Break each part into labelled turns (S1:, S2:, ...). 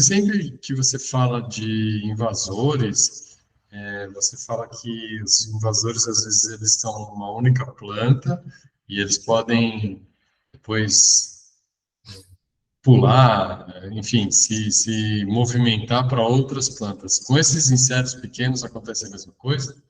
S1: Sempre que você fala de invasores, você fala que os invasores, às vezes, eles estão numa única planta e eles podem depois pular, enfim, se movimentar para outras plantas. Com esses insetos pequenos acontece a mesma coisa?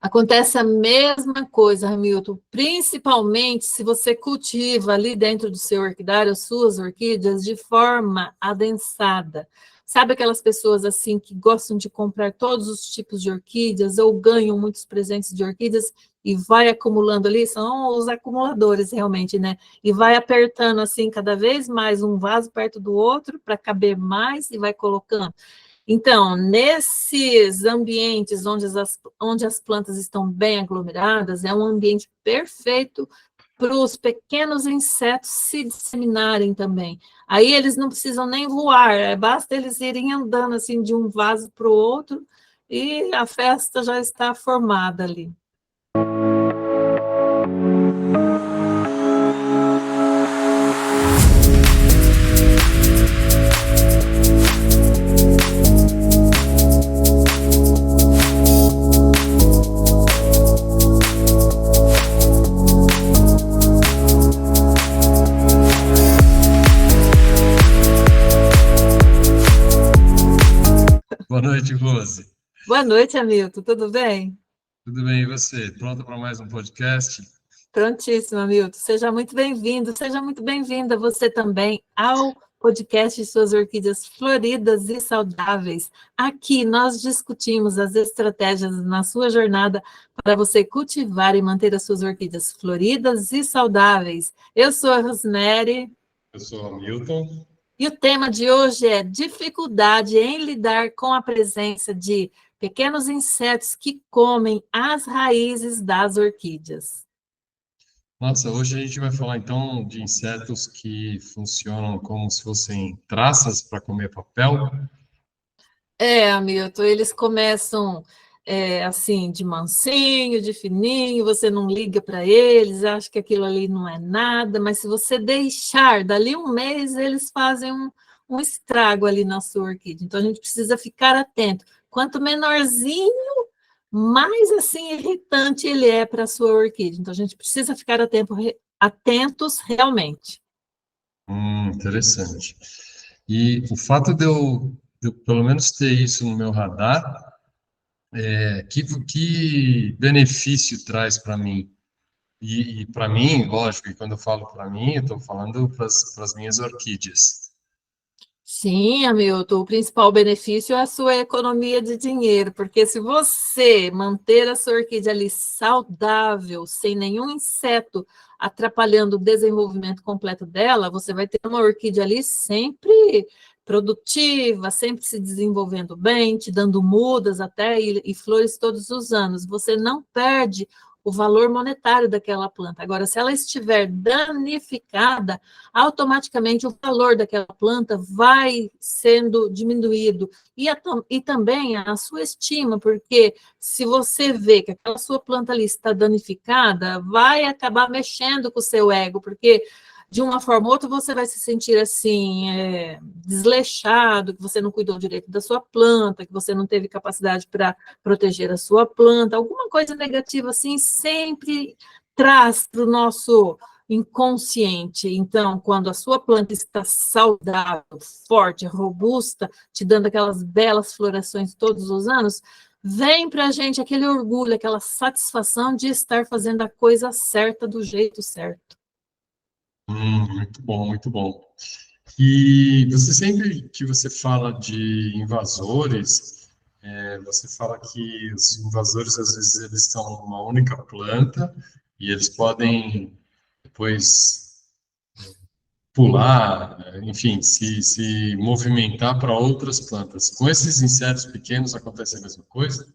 S2: Acontece a mesma coisa, Hamilton, principalmente se você cultiva ali dentro do seu orquidário as suas orquídeas de forma adensada. Sabe aquelas pessoas assim que gostam de comprar todos os tipos de orquídeas ou ganham muitos presentes de orquídeas e vai acumulando ali, são os acumuladores realmente, né? E vai apertando assim cada vez mais um vaso perto do outro para caber mais e vai colocando. Então, nesses ambientes onde as plantas estão bem aglomeradas, é um ambiente perfeito para os pequenos insetos se disseminarem também. Aí eles não precisam nem voar, basta eles irem andando assim de um vaso para o outro e a festa já está formada ali.
S1: Boa noite, Rose.
S2: Boa noite, Hamilton, tudo bem?
S1: Tudo bem, e você? Pronta para mais um podcast?
S2: Prontíssimo, Hamilton. Seja muito bem-vindo, seja muito bem-vinda você também ao podcast Suas Orquídeas Floridas e Saudáveis. Aqui nós discutimos as estratégias na sua jornada para você cultivar e manter as suas orquídeas floridas e saudáveis. Eu sou a Rosemary.
S1: Eu sou o Hamilton.
S2: E o tema de hoje é dificuldade em lidar com a presença de pequenos insetos que comem as raízes das orquídeas.
S1: Nossa, hoje a gente vai falar então de insetos que funcionam como se fossem traças para comer papel.
S2: Hamilton, eles começam assim, de mansinho, de fininho, você não liga para eles, acha que aquilo ali não é nada, mas se você deixar, dali um mês, eles fazem um estrago ali na sua orquídea. Então, a gente precisa ficar atento. Quanto menorzinho, mais assim irritante ele é para a sua orquídea. Então, a gente precisa ficar atentos realmente.
S1: Interessante. E o fato de eu pelo menos ter isso no meu radar, que benefício traz para mim? E para mim, lógico, e quando eu falo para mim, eu estou falando para as minhas orquídeas.
S2: Sim, Hamilton, o principal benefício é a sua economia de dinheiro, porque se você manter a sua orquídea ali saudável, sem nenhum inseto atrapalhando o desenvolvimento completo dela, você vai ter uma orquídea ali sempre produtiva, sempre se desenvolvendo bem, te dando mudas até e flores todos os anos. Você não perde o valor monetário daquela planta. Agora, se ela estiver danificada, automaticamente o valor daquela planta vai sendo diminuído. E também a sua estima, porque se você vê que aquela sua planta ali está danificada, vai acabar mexendo com o seu ego, porque de uma forma ou outra você vai se sentir assim, desleixado, que você não cuidou direito da sua planta, que você não teve capacidade para proteger a sua planta, alguma coisa negativa assim sempre traz para o nosso inconsciente. Então, quando a sua planta está saudável, forte, robusta, te dando aquelas belas florações todos os anos, vem para a gente aquele orgulho, aquela satisfação de estar fazendo a coisa certa do jeito certo.
S1: Muito bom, muito bom. E você sempre que você fala de invasores, você fala que os invasores, às vezes, eles estão numa única planta e eles podem depois pular, enfim, se movimentar para outras plantas. Com esses insetos pequenos acontece a mesma coisa?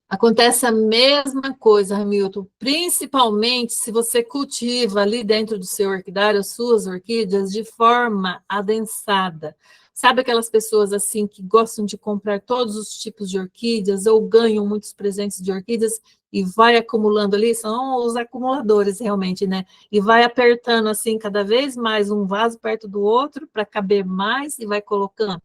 S2: Acontece a mesma coisa, Hamilton, principalmente se você cultiva ali dentro do seu orquidário as suas orquídeas de forma adensada. Sabe aquelas pessoas assim que gostam de comprar todos os tipos de orquídeas ou ganham muitos presentes de orquídeas e vai acumulando ali? São os acumuladores realmente, né? E vai apertando assim cada vez mais um vaso perto do outro para caber mais e vai colocando.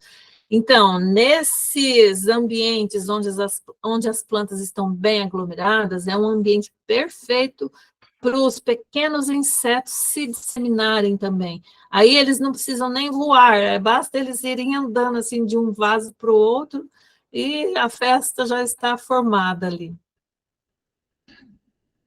S2: Então, nesses ambientes onde as plantas estão bem aglomeradas, é um ambiente perfeito para os pequenos insetos se disseminarem também. Aí eles não precisam nem voar, basta eles irem andando assim de um vaso para o outro e a festa já está formada ali.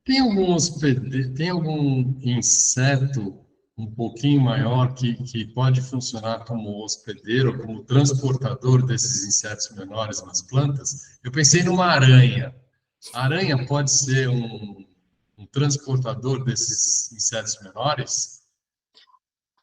S1: Tem algum inseto um pouquinho maior que pode funcionar como hospedeiro, como transportador desses insetos menores nas plantas? Eu pensei numa aranha. A aranha pode ser um transportador desses insetos menores?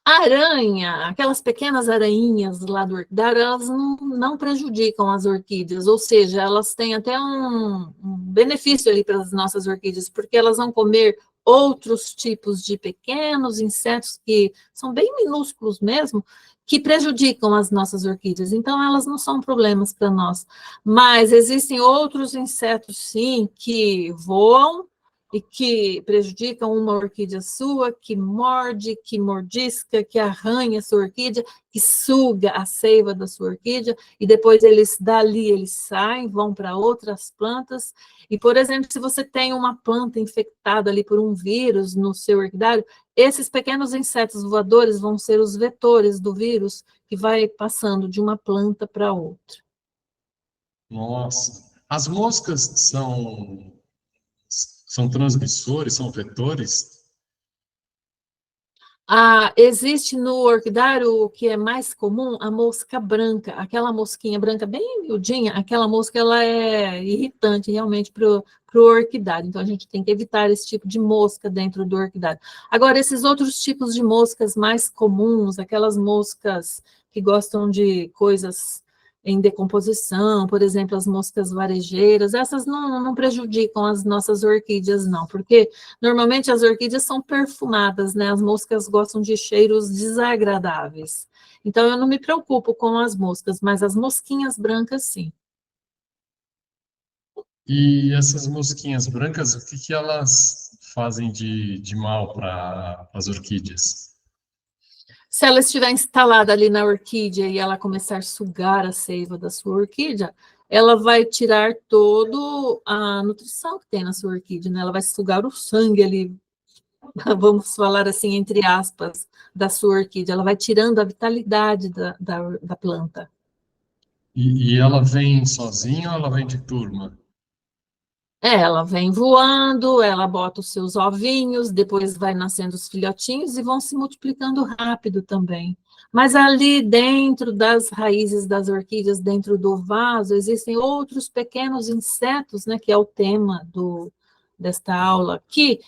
S2: Aranha, aquelas pequenas aranhinhas lá do orquidário, elas não prejudicam as orquídeas, ou seja, elas têm até um benefício ali para as nossas orquídeas, porque elas vão comer outros tipos de pequenos insetos que são bem minúsculos mesmo, que prejudicam as nossas orquídeas. Então, elas não são problemas para nós. Mas existem outros insetos, sim, que voam e que prejudicam uma orquídea sua, que morde, que mordisca, que arranha a sua orquídea, que suga a seiva da sua orquídea, e depois eles dali eles saem, vão para outras plantas. E, por exemplo, se você tem uma planta infectada ali por um vírus no seu orquidário, esses pequenos insetos voadores vão ser os vetores do vírus que vai passando de uma planta para outra.
S1: Nossa, as moscas são transmissores, são vetores?
S2: Existe no orquidário o que é mais comum, a mosca branca, aquela mosquinha branca bem miudinha, aquela mosca ela é irritante realmente para o orquidário, então a gente tem que evitar esse tipo de mosca dentro do orquidário. Agora, esses outros tipos de moscas mais comuns, aquelas moscas que gostam de coisas em decomposição, por exemplo, as moscas varejeiras, essas não prejudicam as nossas orquídeas, não, porque normalmente as orquídeas são perfumadas, né? As moscas gostam de cheiros desagradáveis. Então eu não me preocupo com as moscas, mas as mosquinhas brancas, sim.
S1: E essas mosquinhas brancas, o que que elas fazem de mal para as orquídeas?
S2: Se ela estiver instalada ali na orquídea e ela começar a sugar a seiva da sua orquídea, ela vai tirar toda a nutrição que tem na sua orquídea, né? Ela vai sugar o sangue ali, vamos falar assim, entre aspas, da sua orquídea. Ela vai tirando a vitalidade da planta.
S1: E ela vem sozinha ou ela vem de turma?
S2: Ela vem voando, ela bota os seus ovinhos, depois vai nascendo os filhotinhos e vão se multiplicando rápido também. Mas ali dentro das raízes das orquídeas, dentro do vaso, existem outros pequenos insetos, né, que é o tema desta aula, que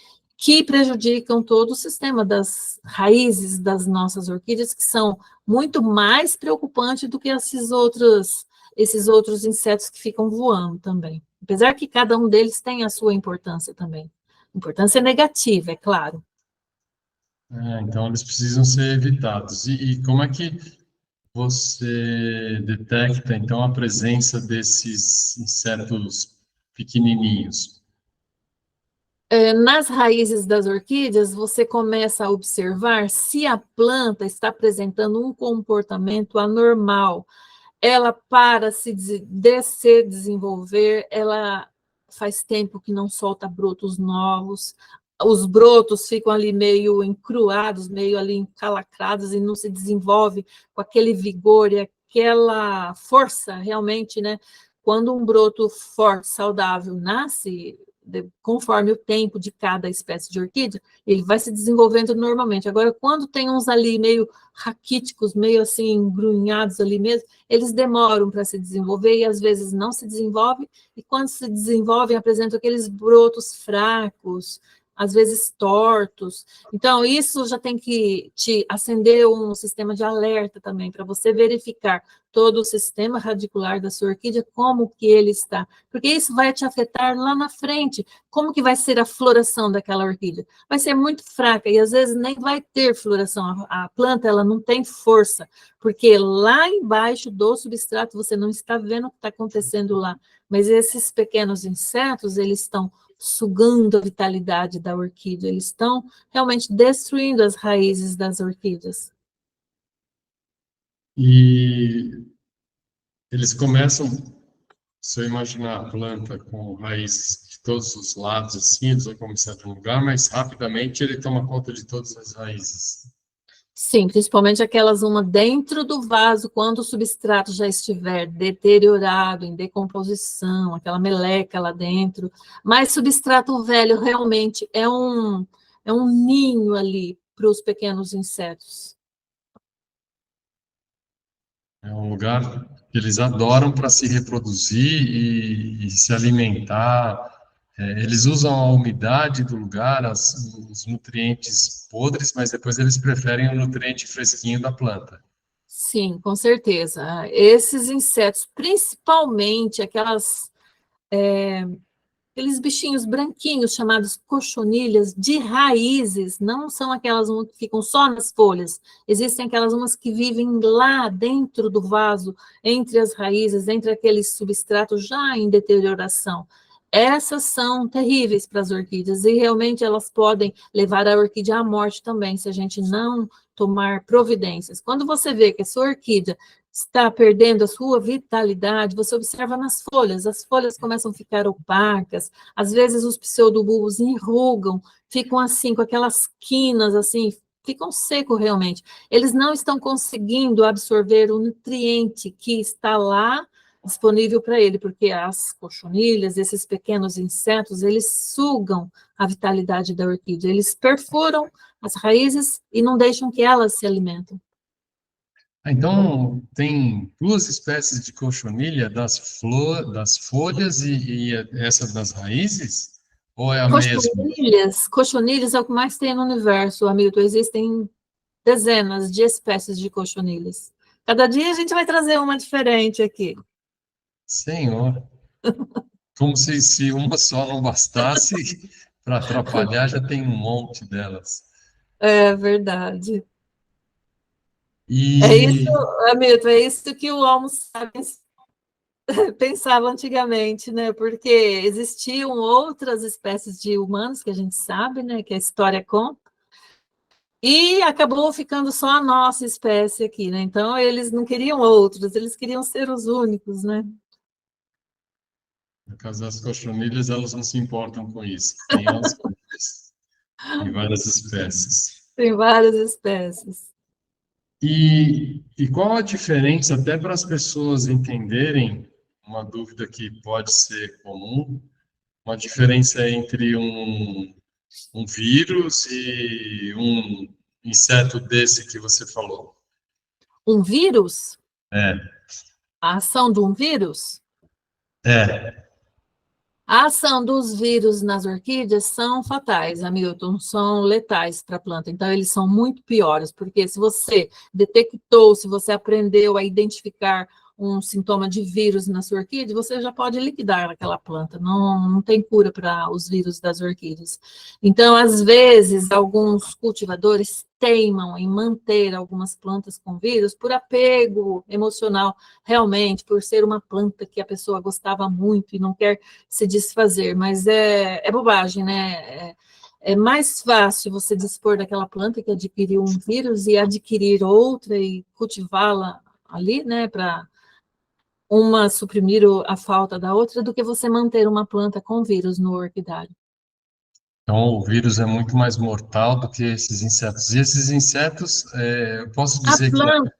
S2: prejudicam todo o sistema das raízes das nossas orquídeas, que são muito mais preocupantes do que esses outros insetos que ficam voando também. Apesar que cada um deles tem a sua importância também. Importância negativa, é claro.
S1: Então eles precisam ser evitados. E como é que você detecta então a presença desses insetos pequenininhos?
S2: Nas raízes das orquídeas, você começa a observar se a planta está apresentando um comportamento anormal. Ela para se desenvolver, ela faz tempo que não solta brotos novos, os brotos ficam ali meio encruados, meio ali encalacrados e não se desenvolve com aquele vigor e aquela força realmente, né? Quando um broto forte, saudável, nasce, conforme o tempo de cada espécie de orquídea, ele vai se desenvolvendo normalmente. Agora, quando tem uns ali meio raquíticos, meio assim, engrunhados ali mesmo, eles demoram para se desenvolver e às vezes não se desenvolvem, e quando se desenvolvem, apresentam aqueles brotos fracos, às vezes tortos. Então, isso já tem que te acender um sistema de alerta também, para você verificar todo o sistema radicular da sua orquídea, como que ele está. Porque isso vai te afetar lá na frente. Como que vai ser a floração daquela orquídea? Vai ser muito fraca e às vezes nem vai ter floração. A planta, ela não tem força, porque lá embaixo do substrato você não está vendo o que está acontecendo lá. Mas esses pequenos insetos, eles estão sugando a vitalidade da orquídea, eles estão realmente destruindo as raízes das orquídeas.
S1: E eles começam, se eu imaginar a planta com raízes de todos os lados, assim, eles vão começar de um lugar, mas rapidamente ele toma conta de todas as raízes.
S2: Sim, principalmente aquelas uma dentro do vaso, quando o substrato já estiver deteriorado, em decomposição, aquela meleca lá dentro. Mas substrato velho realmente é um ninho ali para os pequenos insetos.
S1: É um lugar que eles adoram para se reproduzir e se alimentar. Eles usam a umidade do lugar, os nutrientes podres, mas depois eles preferem o nutriente fresquinho da planta.
S2: Sim, com certeza. Esses insetos, principalmente aqueles bichinhos branquinhos chamados cochonilhas de raízes, não são aquelas umas que ficam só nas folhas, existem aquelas umas que vivem lá dentro do vaso, entre as raízes, entre aqueles substratos já em deterioração. Essas são terríveis para as orquídeas e realmente elas podem levar a orquídea à morte também, se a gente não tomar providências. Quando você vê que a sua orquídea está perdendo a sua vitalidade, você observa nas folhas, as folhas começam a ficar opacas, às vezes os pseudobulbos enrugam, ficam assim, com aquelas quinas, assim, ficam secos realmente. Eles não estão conseguindo absorver o nutriente que está lá disponível para ele, porque as cochonilhas, esses pequenos insetos, eles sugam a vitalidade da orquídea, eles perfuram as raízes e não deixam que elas se alimentem.
S1: Então, tem duas espécies de cochonilha, das folhas e essa das raízes? Ou é a mesma?
S2: Cochonilhas é o que mais tem no universo, Hamilton. Existem dezenas de espécies de cochonilhas. Cada dia a gente vai trazer uma diferente aqui.
S1: Senhor, como se uma só não bastasse para atrapalhar, já tem um monte delas.
S2: É verdade. É isso,
S1: E,
S2: Hamilton, é isso que o Homo sapiens pensava antigamente, né? Porque existiam outras espécies de humanos que a gente sabe, né? Que a história conta. E acabou ficando só a nossa espécie aqui, né? Então, eles não queriam outros, eles queriam ser os únicos, né?
S1: no caso das cochonilhas, elas não se importam com isso. Tem elas próprias, em várias espécies.
S2: Tem várias espécies.
S1: E qual a diferença, até para as pessoas entenderem, uma dúvida que pode ser comum, uma diferença entre um vírus e um inseto desse que você falou?
S2: Um vírus?
S1: É,
S2: A ação de um vírus?
S1: é.
S2: A ação dos vírus nas orquídeas são fatais, Hamilton, são letais para a planta. Então, eles são muito piores, porque se você detectou, se você aprendeu a identificar um sintoma de vírus na sua orquídea, você já pode liquidar aquela planta. Não tem cura para os vírus das orquídeas. Então, às vezes, alguns cultivadores teimam em manter algumas plantas com vírus por apego emocional, realmente, por ser uma planta que a pessoa gostava muito e não quer se desfazer, mas é bobagem, né? É mais fácil você dispor daquela planta que adquiriu um vírus e adquirir outra e cultivá-la ali, né, para uma suprimir a falta da outra, do que você manter uma planta com vírus no orquidário.
S1: Então, o vírus é muito mais mortal do que esses insetos. E esses insetos, eu posso
S2: A
S1: dizer que
S2: planta,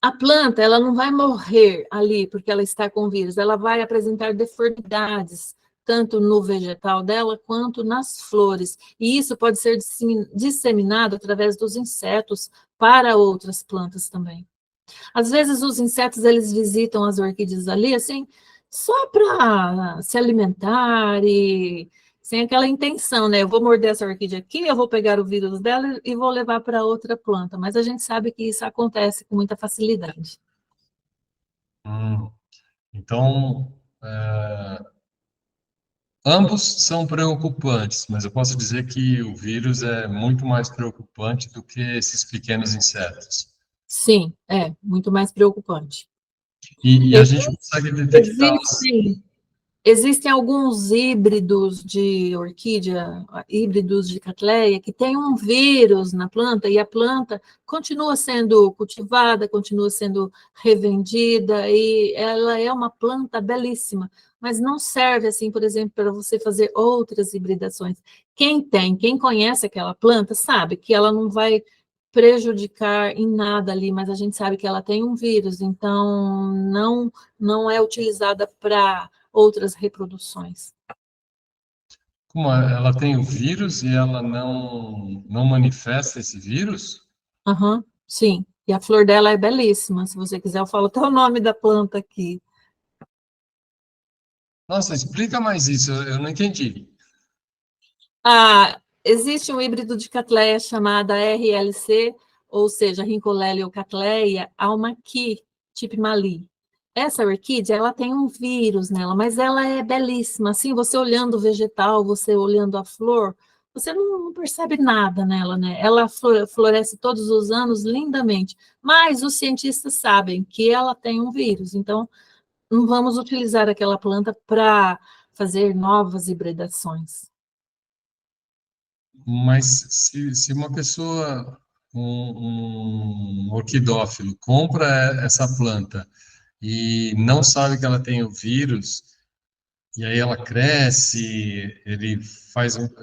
S2: a planta, ela não vai morrer ali porque ela está com vírus, ela vai apresentar deformidades, tanto no vegetal dela quanto nas flores. E isso pode ser disseminado através dos insetos para outras plantas também. Às vezes os insetos eles visitam as orquídeas ali assim, só para se alimentar sem aquela intenção, né? Eu vou morder essa orquídea aqui, eu vou pegar o vírus dela e vou levar para outra planta, mas a gente sabe que isso acontece com muita facilidade.
S1: Hum. Então, ambos são preocupantes, mas eu posso dizer que o vírus é muito mais preocupante do que esses pequenos insetos.
S2: Sim, é muito mais preocupante.
S1: E a gente consegue detectá-los.
S2: Existem Existem alguns híbridos de orquídea, híbridos de Cattleya, que têm um vírus na planta e a planta continua sendo cultivada, continua sendo revendida e ela é uma planta belíssima, mas não serve assim, por exemplo, para você fazer outras hibridações. Quem conhece aquela planta sabe que ela não vai prejudicar em nada ali, mas a gente sabe que ela tem um vírus, então não é utilizada para outras reproduções.
S1: Como ela tem o vírus e ela não manifesta esse vírus?
S2: Aham, sim. E a flor dela é belíssima. Se você quiser, eu falo até o nome da planta aqui.
S1: Nossa, explica mais isso, eu não entendi.
S2: Ah, existe um híbrido de Cattleya chamada RLC, ou seja, Rincolelio Cattleya almaqui, tipo Mali. Essa orquídea, ela tem um vírus nela, mas ela é belíssima. Assim, você olhando o vegetal, você olhando a flor, você não percebe nada nela, né? Ela floresce todos os anos lindamente, mas os cientistas sabem que ela tem um vírus, então não vamos utilizar aquela planta para fazer novas hibridações.
S1: Mas se uma pessoa, um orquidófilo, compra essa planta e não sabe que ela tem o vírus, e aí ela cresce, ele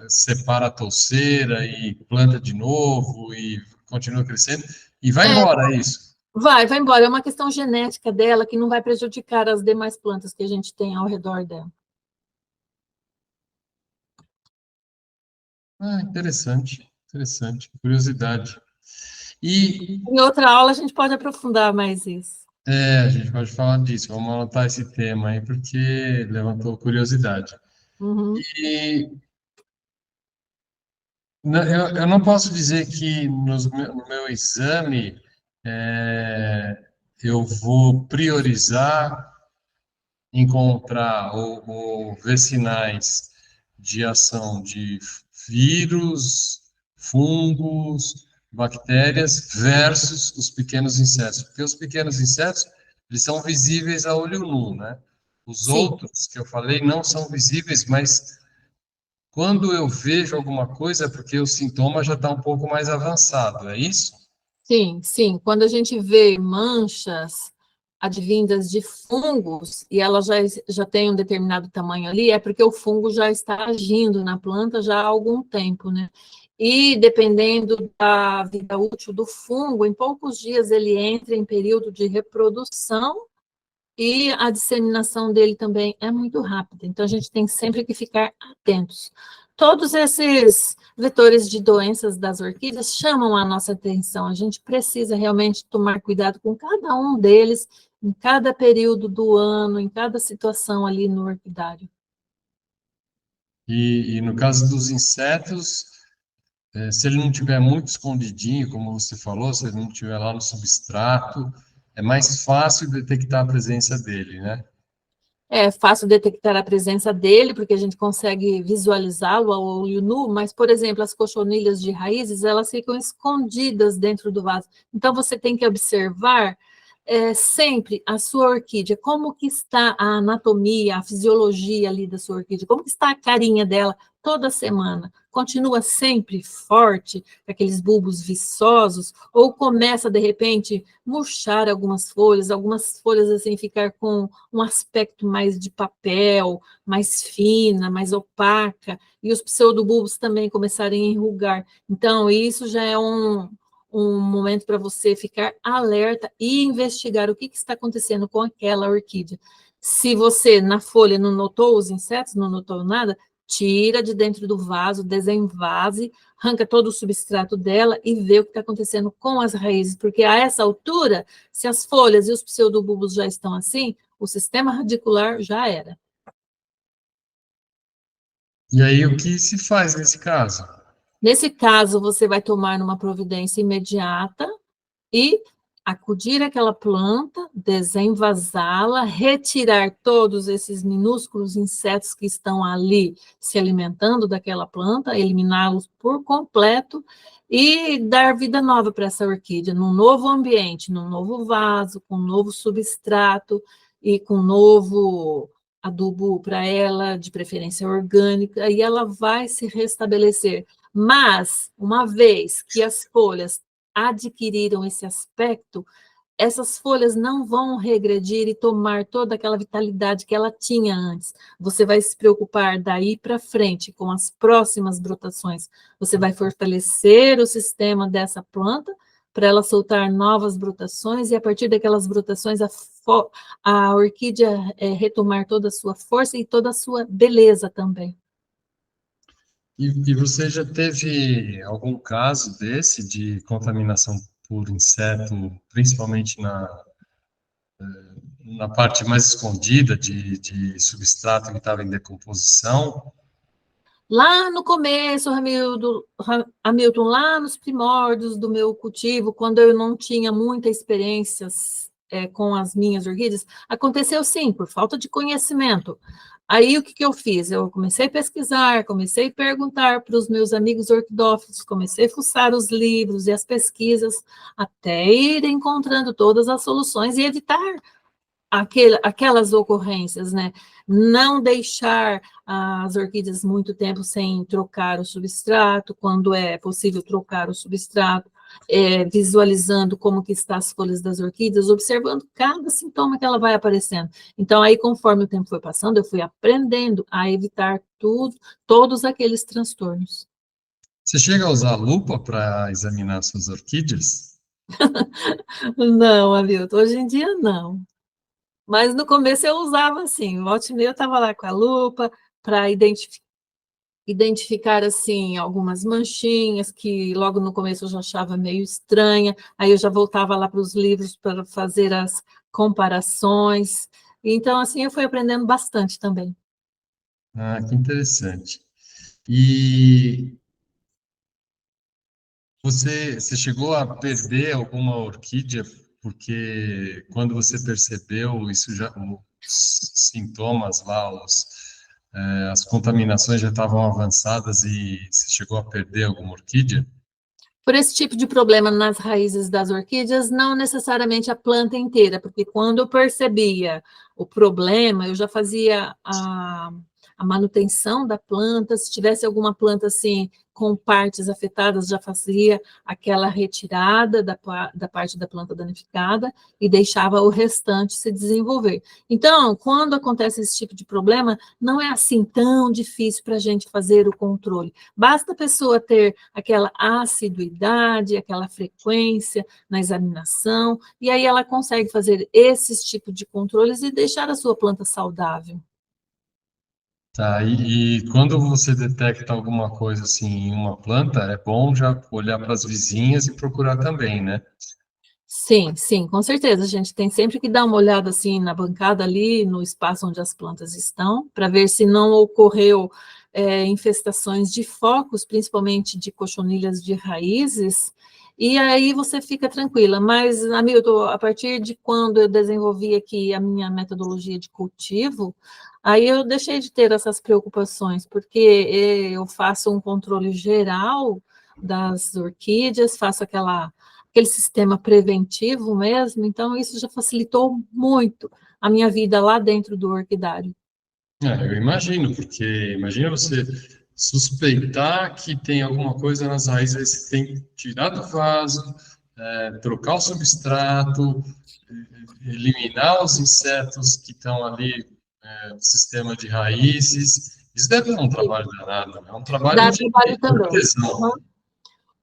S1: separa a touceira e planta de novo e continua crescendo, e vai
S2: É,
S1: embora, é isso.
S2: vai embora. É uma questão genética dela que não vai prejudicar as demais plantas que a gente tem ao redor dela.
S1: Ah, interessante, interessante, curiosidade. E
S2: Em outra aula a gente pode aprofundar mais isso.
S1: a gente pode falar disso, vamos anotar esse tema aí, porque levantou curiosidade.
S2: Uhum.
S1: E eu não posso dizer que no meu exame eu vou priorizar encontrar ou ver sinais de ação de vírus, fungos, bactérias versus os pequenos insetos, porque os pequenos insetos eles são visíveis a olho nu, né? Os
S2: Sim,
S1: outros que eu falei não são visíveis, mas quando eu vejo alguma coisa é porque o sintoma já está um pouco mais avançado, é isso?
S2: sim, sim. Quando a gente vê manchas advindas de fungos e ela já tem um determinado tamanho ali, é porque o fungo já está agindo na planta já há algum tempo, né? E dependendo da vida útil do fungo, em poucos dias ele entra em período de reprodução e a disseminação dele também é muito rápida, então a gente tem sempre que ficar atentos. Todos esses vetores de doenças das orquídeas chamam a nossa atenção, a gente precisa realmente tomar cuidado com cada um deles, em cada período do ano, em cada situação ali no orquidário.
S1: E no caso dos insetos, se ele não tiver muito escondidinho, como você falou, se ele não tiver lá no substrato, é mais fácil detectar a presença dele, né?
S2: É fácil detectar a presença dele, porque a gente consegue visualizá-lo ao olho nu, mas, por exemplo, as cochonilhas de raízes, elas ficam escondidas dentro do vaso. Então, você tem que observar sempre a sua orquídea, como que está a anatomia, a fisiologia ali da sua orquídea, como que está a carinha dela toda semana. Continua sempre forte, aqueles bulbos viçosos, ou começa, de repente, murchar algumas folhas assim, ficar com um aspecto mais de papel, mais fina, mais opaca, e os pseudobulbos também começarem a enrugar. Então, isso já é um momento para você ficar alerta e investigar o que está acontecendo com aquela orquídea. Se você, na folha, não notou os insetos, não notou nada, tira de dentro do vaso, desenvase, arranca todo o substrato dela e vê o que está acontecendo com as raízes, porque a essa altura, se as folhas e os pseudobulbos já estão assim, o sistema radicular já era.
S1: E aí, o que se faz nesse caso?
S2: Nesse caso, você vai tomar uma providência imediata e acudir aquela planta, desenvasá-la, retirar todos esses minúsculos insetos que estão ali se alimentando daquela planta, eliminá-los por completo e dar vida nova para essa orquídea, num novo ambiente, num novo vaso, com um novo substrato e com novo adubo para ela, de preferência orgânica, e ela vai se restabelecer. Mas, uma vez que as folhas adquiriram esse aspecto, essas folhas não vão regredir e tomar toda aquela vitalidade que ela tinha antes. Você vai se preocupar daí para frente com as próximas brotações. Você vai fortalecer o sistema dessa planta para ela soltar novas brotações e a partir daquelas brotações a orquídea retomar toda a sua força e toda a sua beleza também.
S1: E você já teve algum caso desse de contaminação por inseto, principalmente na parte mais escondida de substrato que estava em decomposição?
S2: Lá no começo, Hamilton, lá nos primórdios do meu cultivo, quando eu não tinha muita experiência com as minhas orquídeas, aconteceu sim, por falta de conhecimento. Aí o que eu fiz? Eu comecei a pesquisar, comecei a perguntar para os meus amigos orquidófilos, comecei a fuçar os livros e as pesquisas, até ir encontrando todas as soluções e evitar aquelas ocorrências, né? Não deixar as orquídeas muito tempo sem trocar o substrato, quando é possível trocar o substrato, visualizando como que está as folhas das orquídeas, observando cada sintoma que ela vai aparecendo. Então, aí, conforme o tempo foi passando, eu fui aprendendo a evitar todos aqueles transtornos.
S1: Você chega a usar lupa para examinar suas orquídeas?
S2: Não, Hamilton, hoje em dia não. Mas no começo eu usava assim, volta e meia eu estava lá com a lupa para identificar assim algumas manchinhas que logo no começo eu já achava meio estranha, aí eu já voltava lá para os livros para fazer as comparações. Então assim eu fui aprendendo bastante também.
S1: Ah, que interessante. E você chegou a perder alguma orquídea porque quando você percebeu isso já os sintomas lá, as contaminações já estavam avançadas e você chegou a perder alguma orquídea?
S2: Por esse tipo de problema nas raízes das orquídeas, não necessariamente a planta inteira, porque quando eu percebia o problema, eu já fazia a manutenção da planta, se tivesse alguma planta assim com partes afetadas, já fazia aquela retirada da parte da planta danificada e deixava o restante se desenvolver. Então, quando acontece esse tipo de problema, não é assim tão difícil para a gente fazer o controle. Basta a pessoa ter aquela assiduidade, aquela frequência na examinação, e aí ela consegue fazer esses tipos de controles e deixar a sua planta saudável.
S1: Tá, e quando você detecta alguma coisa assim em uma planta, é bom já olhar para as vizinhas e procurar também, né?
S2: Sim, sim, com certeza. A gente tem sempre que dar uma olhada assim na bancada ali, no espaço onde as plantas estão, para ver se não ocorreu infestações de focos, principalmente de cochonilhas de raízes, e aí você fica tranquila. Mas, Hamilton, a partir de quando eu desenvolvi aqui a minha metodologia de cultivo, aí eu deixei de ter essas preocupações, porque eu faço um controle geral das orquídeas, faço aquele sistema preventivo mesmo, então isso já facilitou muito a minha vida lá dentro do orquidário.
S1: Eu imagino, porque imagina você suspeitar que tem alguma coisa nas raízes, aí você tem que tirar do vaso, trocar o substrato, eliminar os insetos que estão ali, no sistema de raízes. Isso deve dar um trabalho danado, né? É um trabalho
S2: Dá
S1: de
S2: trabalho também.
S1: cortesão.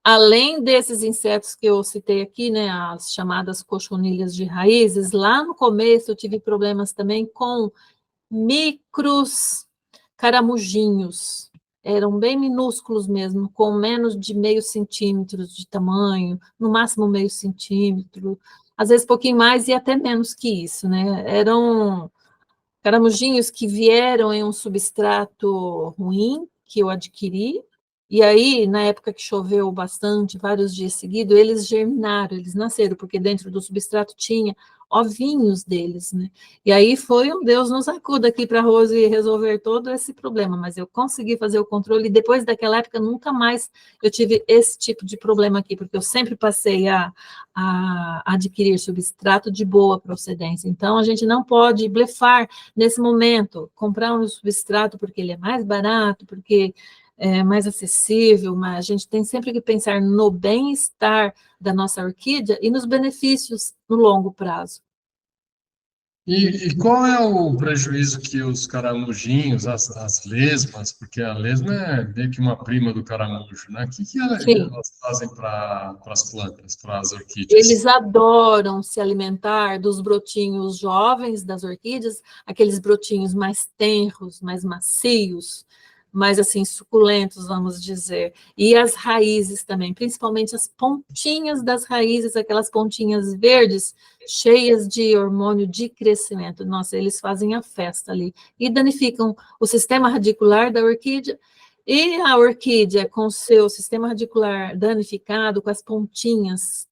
S2: Além desses insetos que eu citei aqui, né, as chamadas cochonilhas de raízes, lá no começo eu tive problemas também com micros caramujinhos. Eram bem minúsculos mesmo, com menos de meio centímetro de tamanho, no máximo meio centímetro, às vezes um pouquinho mais e até menos que isso, né? Eram caramujinhos que vieram em um substrato ruim, que eu adquiri, e aí, na época que choveu bastante, vários dias seguidos, eles germinaram, eles nasceram, porque dentro do substrato tinha ovinhos deles, né? E aí foi um Deus nos acuda aqui para a Rose resolver todo esse problema, mas eu consegui fazer o controle, e depois daquela época, nunca mais eu tive esse tipo de problema aqui, porque eu sempre passei a adquirir substrato de boa procedência. Então, a gente não pode blefar nesse momento, comprar um substrato porque ele é mais barato, porque é mais acessível, mas a gente tem sempre que pensar no bem-estar da nossa orquídea e nos benefícios no longo prazo.
S1: E qual é o prejuízo que os caramujinhos, as lesmas, porque a lesma é meio que uma prima do caramujo, né? O que
S2: Sim,
S1: elas fazem para as plantas, para as
S2: eles
S1: orquídeas?
S2: adoram se alimentar dos brotinhos jovens das orquídeas, aqueles brotinhos mais tenros, mais macios, mais assim suculentos, vamos dizer. E as raízes também, principalmente as pontinhas das raízes, aquelas pontinhas verdes, cheias de hormônio de crescimento. Nossa, eles fazem a festa ali e danificam o sistema radicular da orquídea. E a orquídea, com o seu sistema radicular danificado, com as pontinhas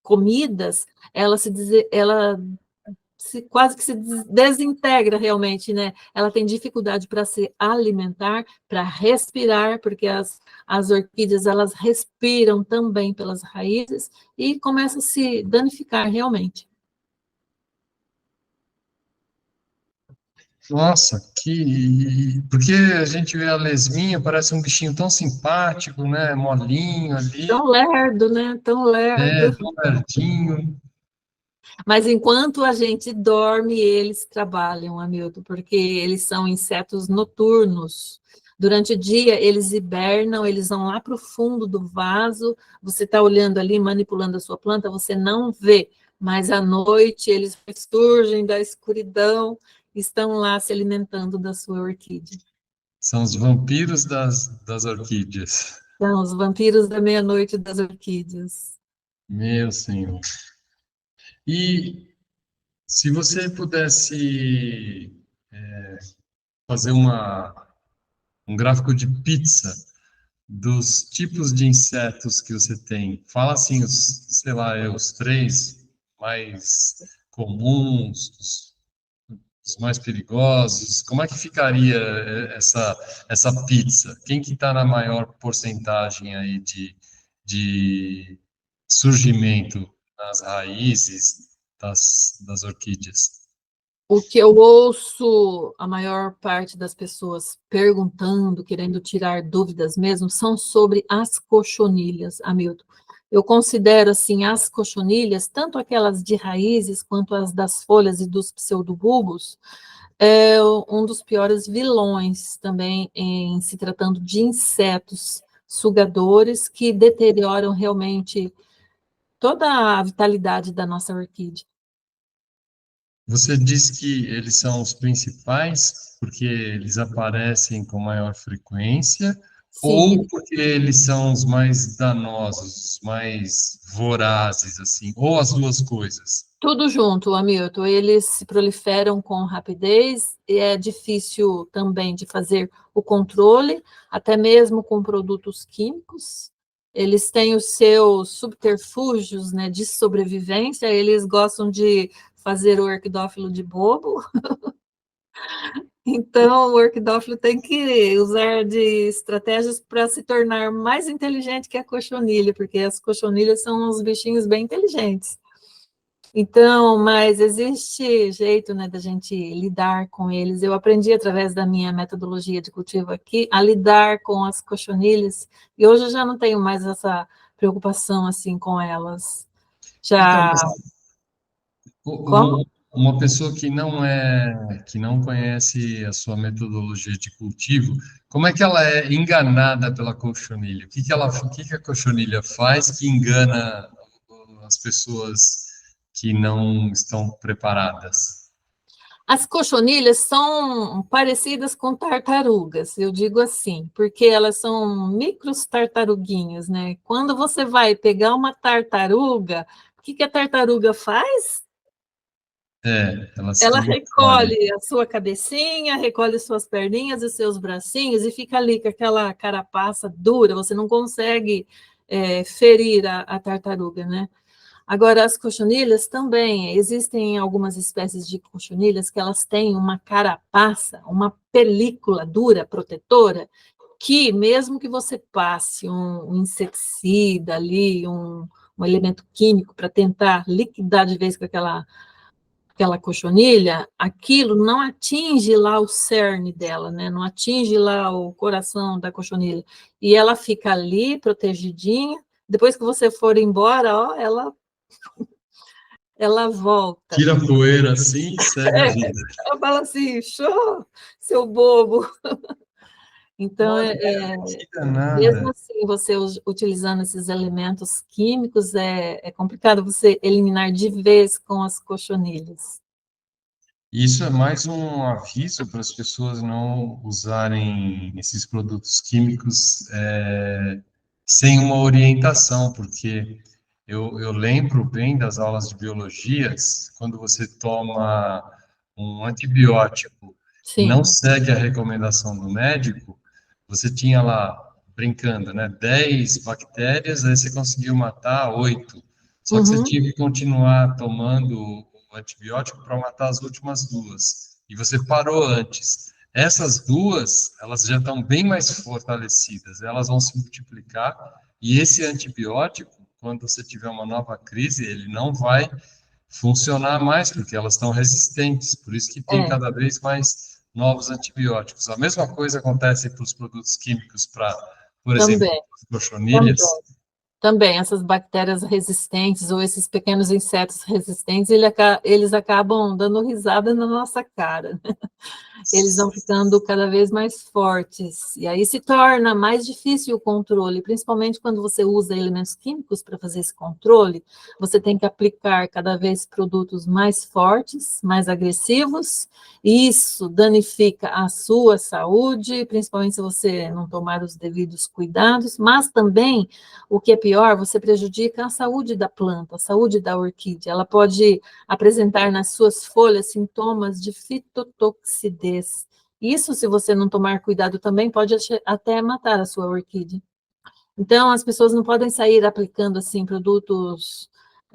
S2: comidas, ela quase que se desintegra realmente, né? Ela tem dificuldade para se alimentar, para respirar, porque as orquídeas, elas respiram também pelas raízes e começa a se danificar realmente.
S1: Nossa, porque a gente vê a lesminha, parece um bichinho tão simpático, né? Molinho ali,
S2: Tão lerdo, né? Tão lerdo.
S1: tão verdinho.
S2: Mas enquanto a gente dorme, eles trabalham, Hamilton, porque eles são insetos noturnos. Durante o dia, eles hibernam, eles vão lá para o fundo do vaso, você está olhando ali, manipulando a sua planta, você não vê, mas à noite eles surgem da escuridão, estão lá se alimentando da sua orquídea.
S1: São os vampiros das orquídeas.
S2: São os vampiros da meia-noite das orquídeas.
S1: Meu Senhor. E se você pudesse fazer um gráfico de pizza dos tipos de insetos que você tem, fala assim, sei lá, os três mais comuns, os mais perigosos, como é que ficaria essa pizza? Quem que está na maior porcentagem aí de surgimento nas raízes das orquídeas?
S2: O que eu ouço a maior parte das pessoas perguntando, querendo tirar dúvidas mesmo, são sobre as cochonilhas, Hamilton. Eu considero assim as cochonilhas, tanto aquelas de raízes quanto as das folhas e dos pseudobulbos, um dos piores vilões também em se tratando de insetos sugadores que deterioram realmente toda a vitalidade da nossa orquídea.
S1: Você diz que eles são os principais porque eles aparecem com maior frequência, ou
S2: Sim,
S1: porque eles são os mais danosos, os mais vorazes, assim, ou as duas coisas?
S2: tudo junto, Hamilton. Eles se proliferam com rapidez e é difícil também de fazer o controle, até mesmo com produtos químicos. Eles têm os seus subterfúgios, né, de sobrevivência. Eles gostam de fazer o orquidófilo de bobo. Então, o orquidófilo tem que usar de estratégias para se tornar mais inteligente que a cochonilha, porque as cochonilhas são uns bichinhos bem inteligentes. Então, mas existe jeito, né, da gente lidar com eles. Eu aprendi através da minha metodologia de cultivo aqui a lidar com as cochonilhas, e hoje eu já não tenho mais essa preocupação assim com elas.
S1: Então,
S2: Já
S1: mas
S2: como?
S1: uma pessoa que não conhece a sua metodologia de cultivo, como é que ela é enganada pela cochonilha? O que que a cochonilha faz que engana as pessoas que não estão preparadas?
S2: As cochonilhas são parecidas com tartarugas, eu digo assim, porque elas são micros tartaruguinhas, né? Quando você vai pegar uma tartaruga, o que que a tartaruga faz?
S1: Elas
S2: Ela
S1: ficam mole.
S2: recolhe a sua cabecinha, recolhe suas perninhas e seus bracinhos e fica ali com aquela carapaça dura, você não consegue ferir a tartaruga, né? Agora, as cochonilhas também, existem algumas espécies de cochonilhas que elas têm uma carapaça, uma película dura, protetora, que mesmo que você passe um inseticida ali, um elemento químico para tentar liquidar de vez com aquela cochonilha, aquilo não atinge lá o cerne dela, né? Não atinge lá o coração da cochonilha. E ela fica ali, protegidinha. Depois que você for embora, ó, ela volta.
S1: Tira a poeira assim e segue a
S2: É,
S1: vida.
S2: ela fala assim, show, seu bobo. Então,
S1: Olha, que
S2: mesmo
S1: danada.
S2: assim, você utilizando esses elementos químicos, é complicado você eliminar de vez com as cochonilhas.
S1: Isso é mais um aviso para as pessoas não usarem esses produtos químicos sem uma orientação, porque eu lembro bem das aulas de biologias, quando você toma um antibiótico e não
S2: Sim.
S1: segue a recomendação do médico, você tinha lá, brincando, né, 10 bactérias, aí você conseguiu matar 8. Só que você
S2: Uhum.
S1: tinha que continuar tomando o antibiótico para matar as últimas duas. E você parou antes. Essas duas, elas já estão bem mais fortalecidas, elas vão se multiplicar e esse antibiótico, quando você tiver uma nova crise, ele não vai funcionar mais, porque elas estão resistentes. Por isso que tem
S2: É,
S1: cada vez mais novos antibióticos. A mesma coisa acontece para os produtos químicos para, por exemplo,
S2: também,
S1: as
S2: também.
S1: cochonilhas.
S2: Também, essas bactérias resistentes ou esses pequenos insetos resistentes, eles acabam dando risada na nossa cara. Eles vão ficando cada vez mais fortes, e aí se torna mais difícil o controle, principalmente quando você usa elementos químicos para fazer esse controle, você tem que aplicar cada vez produtos mais fortes, mais agressivos, e isso danifica a sua saúde, principalmente se você não tomar os devidos cuidados, mas também, o que é pior, você prejudica a saúde da planta, a saúde da orquídea, ela pode apresentar nas suas folhas sintomas de fitotoxidez. Isso, se você não tomar cuidado também, pode até matar a sua orquídea. Então, as pessoas não podem sair aplicando assim produtos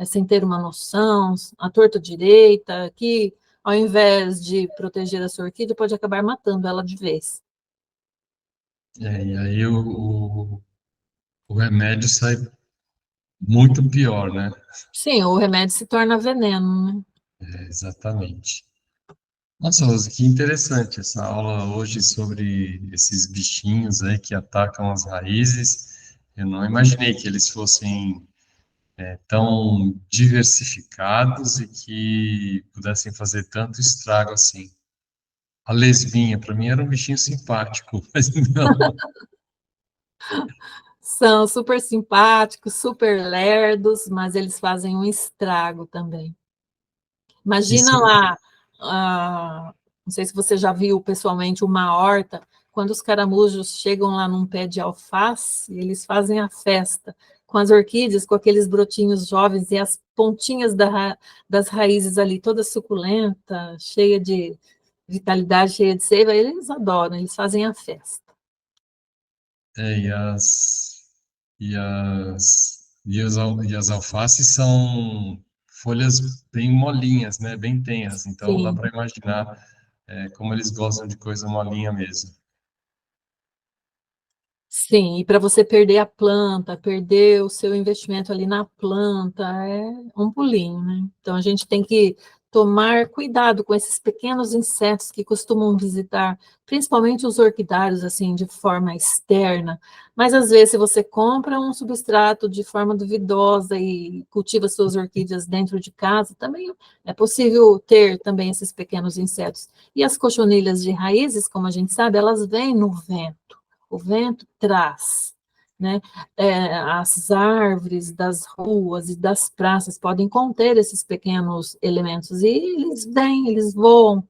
S2: sem ter uma noção, à torta direita, que ao invés de proteger a sua orquídea, pode acabar matando ela de vez.
S1: E aí o remédio sai muito pior, né?
S2: Sim, o remédio se torna veneno, né?
S1: Exatamente. Nossa, Rose, que interessante essa aula hoje sobre esses bichinhos aí que atacam as raízes. Eu não imaginei que eles fossem tão diversificados e que pudessem fazer tanto estrago assim. A lesbinha, para mim, era um bichinho simpático, mas não.
S2: São super simpáticos, super lerdos, mas eles fazem um estrago também.
S1: Isso,
S2: Imagina lá, não sei se você já viu pessoalmente uma horta, quando os caramujos chegam lá num pé de alface, eles fazem a festa com as orquídeas, com aqueles brotinhos jovens e as pontinhas das raízes ali, toda suculenta, cheia de vitalidade, cheia de seiva, eles adoram, eles fazem a festa.
S1: é, e as alfaces são folhas bem molinhas, né? Bem tenras. Então dá
S2: Sim.
S1: para imaginar como eles gostam de coisa molinha mesmo.
S2: Sim, e para você perder a planta, perder o seu investimento ali na planta, é um pulinho, né? Então a gente tem que tomar cuidado com esses pequenos insetos que costumam visitar, principalmente os orquidários, assim, de forma externa. Mas às vezes, se você compra um substrato de forma duvidosa e cultiva suas orquídeas dentro de casa, também é possível ter também esses pequenos insetos. E as cochonilhas de raízes, como a gente sabe, elas vêm no vento. O vento traz, né? As árvores das ruas e das praças podem conter esses pequenos elementos e eles vêm, eles voam,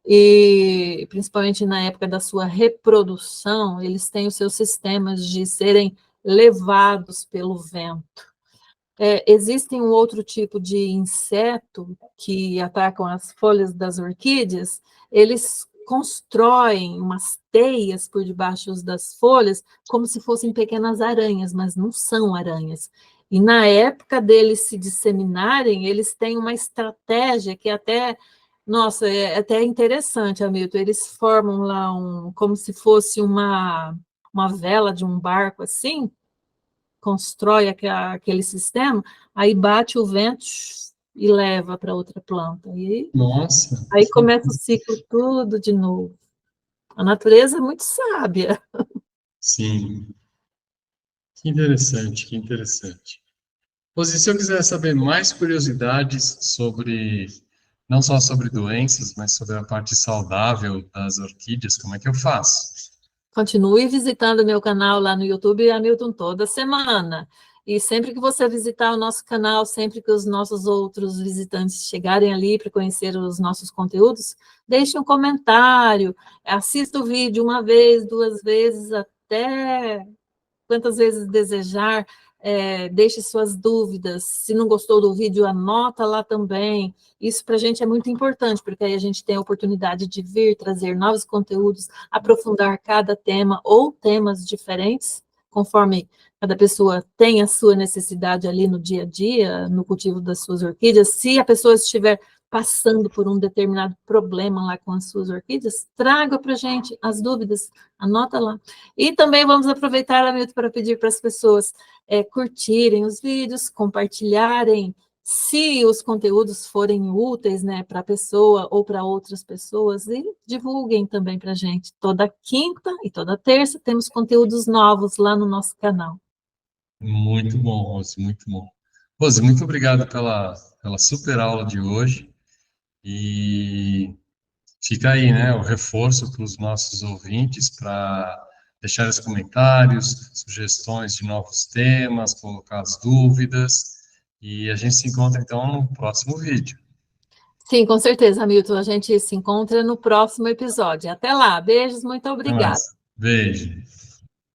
S2: e principalmente na época da sua reprodução, eles têm os seus sistemas de serem levados pelo vento. Existe um outro tipo de inseto que atacam as folhas das orquídeas, eles constroem umas teias por debaixo das folhas, como se fossem pequenas aranhas, mas não são aranhas. E na época deles se disseminarem, eles têm uma estratégia que até, nossa, é até interessante, Hamilton. Eles formam lá como se fosse uma vela de um barco assim, constrói aquele sistema, aí bate o vento e leva para outra planta. E
S1: Nossa,
S2: aí começa o ciclo tudo de novo. A natureza é muito sábia.
S1: sim, que interessante, que interessante. Rose, se eu quiser saber mais curiosidades sobre, não só sobre doenças, mas sobre a parte saudável das orquídeas, como é que eu faço?
S2: Continue visitando meu canal lá no YouTube, Hamilton, toda semana. E sempre que você visitar o nosso canal, sempre que os nossos outros visitantes chegarem ali para conhecer os nossos conteúdos, deixe um comentário, assista o vídeo uma vez, duas vezes, até quantas vezes desejar, deixe suas dúvidas. Se não gostou do vídeo, anota lá também. Isso para a gente é muito importante, porque aí a gente tem a oportunidade de vir trazer novos conteúdos, aprofundar cada tema ou temas diferentes, conforme cada pessoa tem a sua necessidade ali no dia a dia, no cultivo das suas orquídeas. Se a pessoa estiver passando por um determinado problema lá com as suas orquídeas, traga para a gente as dúvidas, anota lá. E também vamos aproveitar, Hamilton, para pedir para as pessoas curtirem os vídeos, compartilharem, se os conteúdos forem úteis, né, para a pessoa ou para outras pessoas, e divulguem também para a gente. Toda quinta e toda terça temos conteúdos novos lá no nosso canal.
S1: Muito bom, Rose, muito bom. Rose, muito obrigado pela super aula de hoje. E fica aí, né, o reforço para os nossos ouvintes para deixar os comentários, sugestões de novos temas, colocar as dúvidas. E a gente se encontra então no próximo vídeo.
S2: Sim, com certeza, Hamilton. A gente se encontra no próximo episódio. Até lá. Beijos, muito
S1: Até
S2: obrigada.
S1: mais. Beijo.